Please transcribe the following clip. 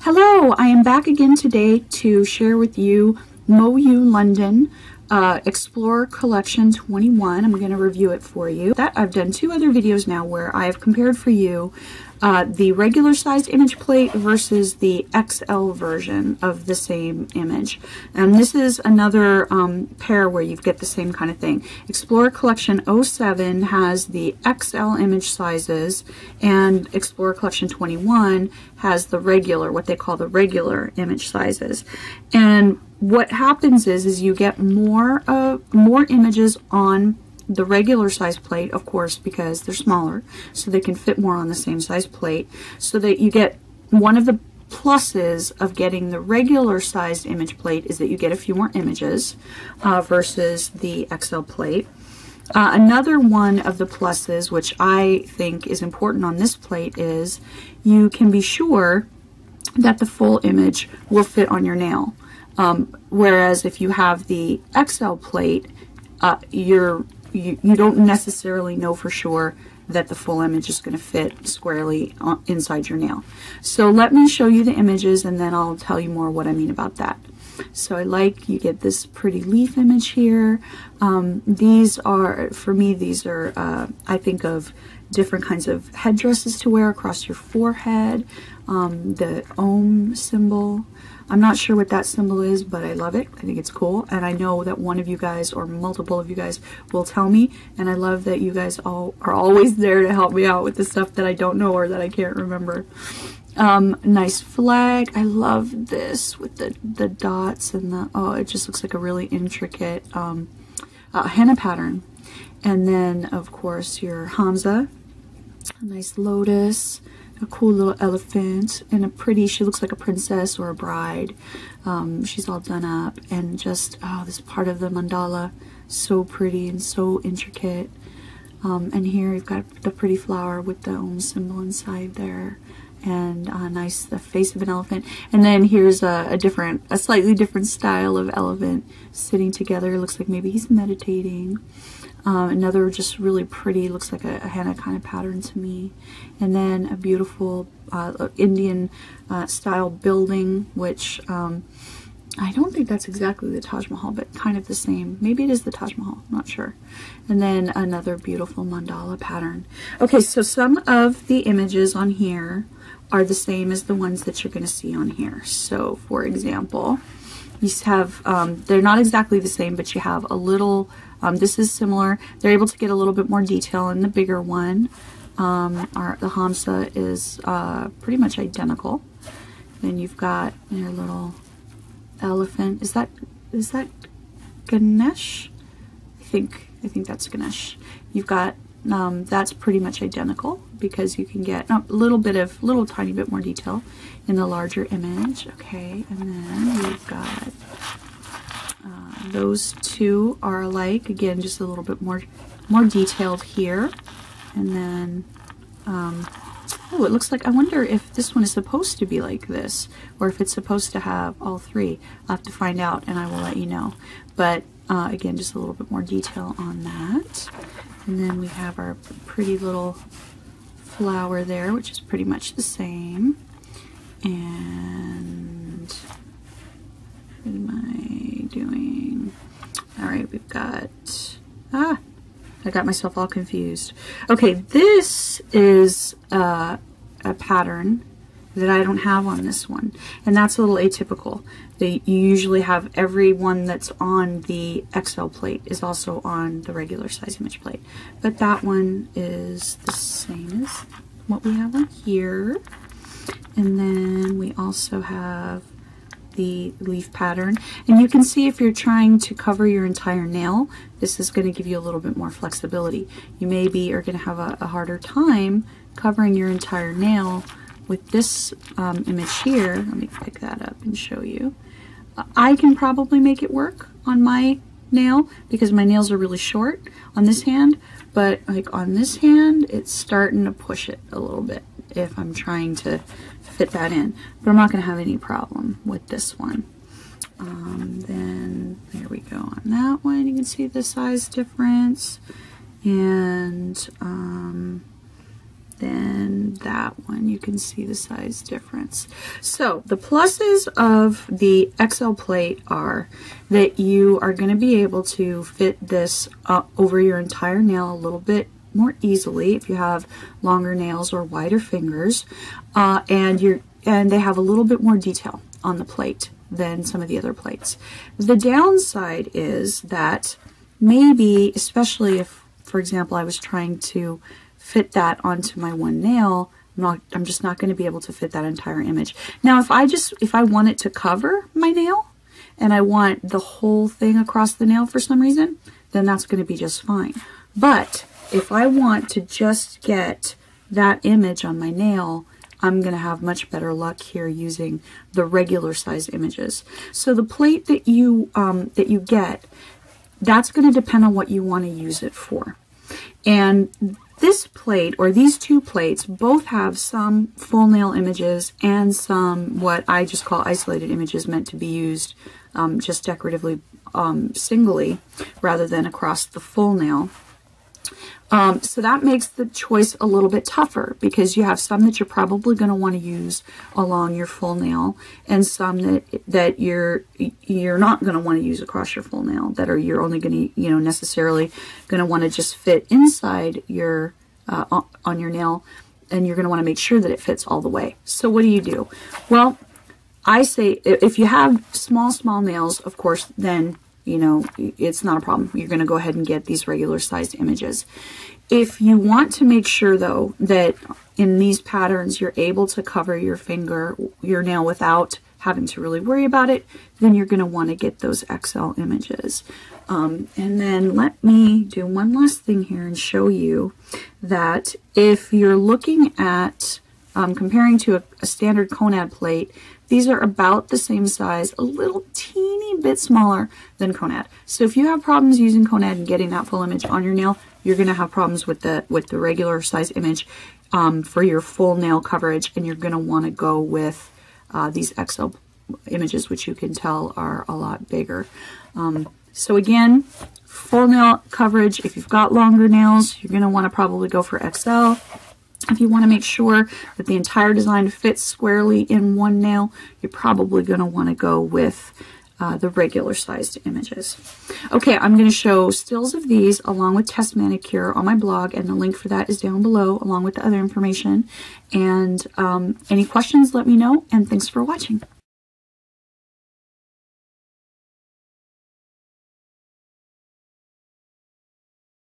Hello, I am back again today to share with you MoYou London Explorer Collection 21. I'm going to review it for you. I've done two other videos now where I have compared for you the regular sized image plate versus the XL version of the same image. And this is another pair where you get the same kind of thing. Explorer Collection 07 has the XL image sizes, and Explorer Collection 21 has the regular, what they call the regular image sizes. And what happens is you get more images on the regular size plate, of course, because they're smaller, so they can fit more on the same size plate, so that you get one of the pluses of getting the regular sized image plate is that you get a few more images versus the XL plate. Another one of the pluses, which I think is important on this plate, is you can be sure that the full image will fit on your nail. Whereas if you have the XL plate, you don't necessarily know for sure that the full image is going to fit squarely inside your nail. So let me show you the images and then I'll tell you more what I mean about that. So you get this pretty leaf image here. These are, for me, I think of different kinds of headdresses to wear across your forehead. The Om symbol. I'm not sure what that symbol is, but I love it. I think it's cool, and I know that one of you guys or multiple of you guys will tell me, and I love that you guys all are always there to help me out with the stuff that I don't know or that I can't remember. Nice flag. I love this with the dots and it just looks like a really intricate henna pattern. And then, of course, your Hamza, a nice lotus, a cool little elephant, and she looks like a princess or a bride. She's all done up, and just, this part of the mandala, so pretty and so intricate. And here you've got the pretty flower with the Om symbol inside there, and the face of an elephant. And then here's a slightly different style of elephant sitting together. It looks like maybe he's meditating. Another just really pretty, looks like a henna kind of pattern to me. And then a beautiful Indian style building, which I don't think that's exactly the Taj Mahal, but kind of the same. Maybe it is the Taj Mahal, I'm not sure. And then another beautiful mandala pattern. Okay, so some of the images on here are the same as the ones that you're going to see on here. So, for example, you have, they're not exactly the same, but you have a little, this is similar. They're able to get a little bit more detail in the bigger one. The Hamsa is pretty much identical. Then you've got your little elephant. Is that Ganesh? I think that's Ganesh. You've got, that's pretty much identical because you can get a little tiny bit more detail in the larger image. Okay, and then we've got those two are alike. Again, just a little bit more detailed here. And then, oh, it looks like, I wonder if this one is supposed to be like this, or if it's supposed to have all three. I'll have to find out, and I will let you know. But again, just a little bit more detail on that. And then we have our pretty little flower there, which is pretty much the same. And what am I doing? All right, we've got, I got myself all confused. Okay, this is a pattern that I don't have on this one, and that's a little atypical. You usually have every one that's on the XL plate is also on the regular size image plate, but that one is the same as what we have on here. And then we also have the leaf pattern, and you can see if you're trying to cover your entire nail, this is going to give you a little bit more flexibility. You maybe are going to have a harder time covering your entire nail with this image here. Let me pick that up and show you. I can probably make it work on my nail because my nails are really short on this hand, but like on this hand, it's starting to push it a little bit if I'm trying to fit that in, but I'm not going to have any problem with this one. Then there we go on that one. You can see the size difference, and than that one. You can see the size difference. So the pluses of the XL plate are that you are going to be able to fit this over your entire nail a little bit more easily if you have longer nails or wider fingers, and they have a little bit more detail on the plate than some of the other plates. The downside is that maybe, especially if, for example, I was trying to fit that onto my one nail, I'm just not going to be able to fit that entire image. Now, if I want it to cover my nail and I want the whole thing across the nail for some reason, then that's going to be just fine. But if I want to just get that image on my nail, I'm going to have much better luck here using the regular size images. So the plate that you get, that's going to depend on what you want to use it for. And this plate, or these two plates, both have some full nail images and some what I just call isolated images, meant to be used just decoratively singly rather than across the full nail. So that makes the choice a little bit tougher, because you have some that you're probably going to want to use along your full nail, and some that you're not going to want to use across your full nail, that you're only going to necessarily going to want to just fit inside your on your nail, and you're going to want to make sure that it fits all the way. So what do? Well, I say if you have small nails, of course, then it's not a problem. You're going to go ahead and get these regular sized images. If you want to make sure, though, that in these patterns you're able to cover your nail without having to really worry about it, then you're going to want to get those XL images. And then let me do one last thing here and show you that if you're looking at comparing to a standard Konad plate, these are about the same size, a little teeny bit smaller than Konad. So if you have problems using Konad and getting that full image on your nail, you're going to have problems with the regular size image for your full nail coverage, and you're going to want to go with these XL images, which you can tell are a lot bigger. So again, full nail coverage, if you've got longer nails, you're going to want to probably go for XL. If you want to make sure that the entire design fits squarely in one nail, you're probably going to want to go with the regular sized images. Okay, I'm going to show stills of these along with test manicure on my blog, and the link for that is down below along with the other information. And any questions, let me know, and thanks for watching.